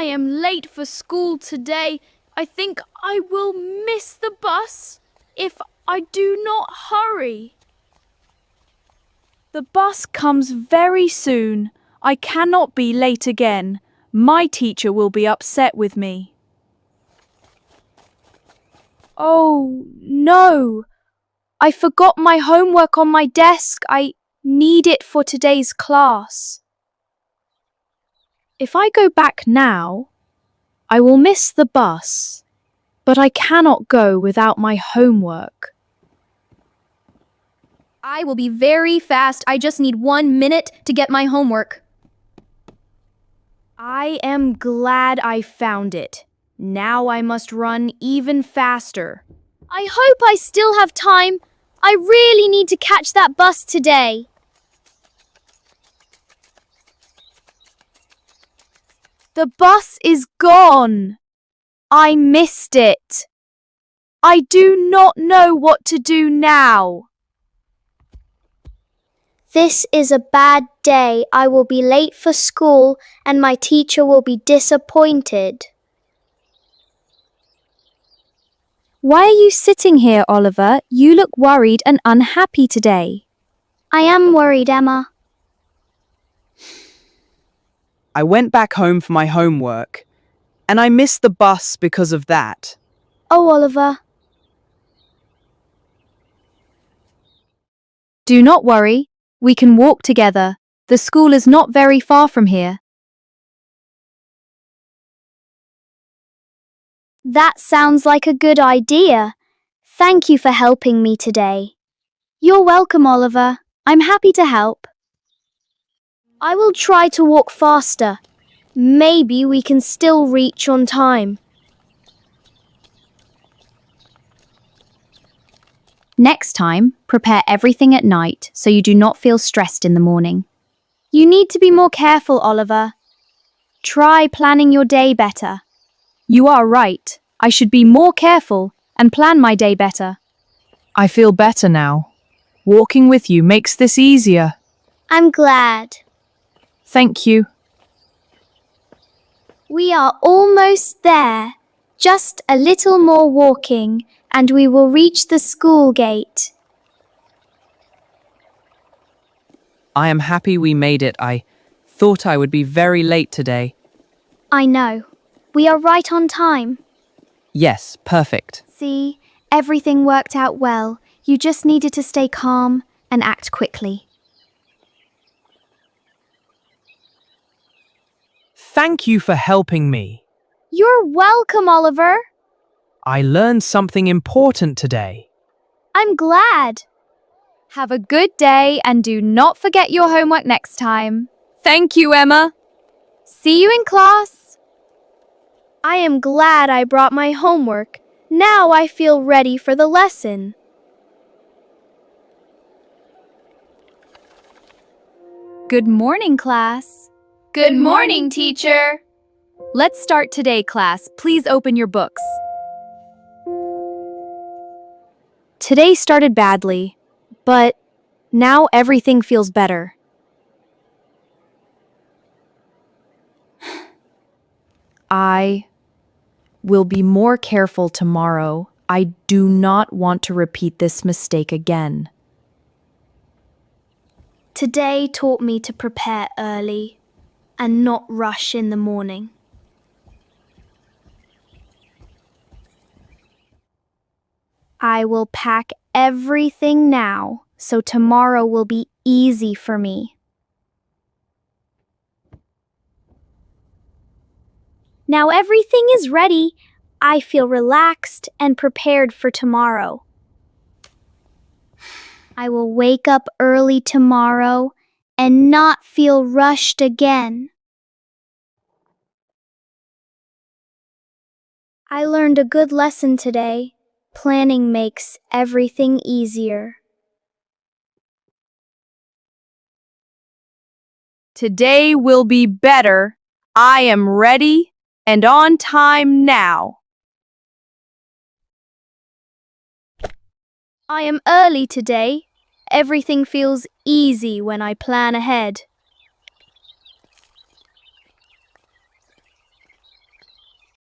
I am late for school today. I think I will miss the bus if I do not hurry. The bus comes very soon. I cannot be late again. My teacher will be upset with me. Oh, no. I forgot my homework on my desk. I need it for today's class. If I go back now, I will miss the bus, but I cannot go without my homework. I will be very fast. I just need 1 minute to get my homework. I am glad I found it. Now I must run even faster. I hope I still have time. I really need to catch that bus today. The bus is gone. I missed it. I do not know what to do now. This is a bad day. I will be late for school and my teacher will be disappointed. Why are you sitting here, Oliver? You look worried and unhappy today. I am worried, Emma. I went back home for my homework, and I missed the bus because of that. Oh, Oliver. Do not worry. We can walk together. The school is not very far from here. That sounds like a good idea. Thank you for helping me today. You're welcome, Oliver. I'm happy to help. I will try to walk faster. Maybe we can still reach on time. Next time, prepare everything at night so you do not feel stressed in the morning. You need to be more careful, Oliver. Try planning your day better. You are right. I should be more careful and plan my day better. I feel better now. Walking with you makes this easier. I'm glad. Thank you. We are almost there. Just a little more walking and we will reach the school gate. I am happy we made it. I thought I would be very late today. I know. We are right on time. Yes, perfect. See, everything worked out well. You just needed to stay calm and act quickly. Thank you for helping me. You're welcome, Oliver. I learned something important today. I'm glad. Have a good day and do not forget your homework next time. Thank you, Emma. See you in class. I am glad I brought my homework. Now I feel ready for the lesson. Good morning, class. Good morning, teacher. Let's start today, class. Please open your books. Today started badly, but now everything feels better. I will be more careful tomorrow. I do not want to repeat this mistake again. Today taught me to prepare early and not rush in the morning. I will pack everything now so tomorrow will be easy for me. Now everything is ready. I feel relaxed and prepared for tomorrow. I will wake up early tomorrow and not feel rushed again. I learned a good lesson today. Planning makes everything easier. Today will be better. I am ready and on time now. I am early today. Everything feels easy when I plan ahead.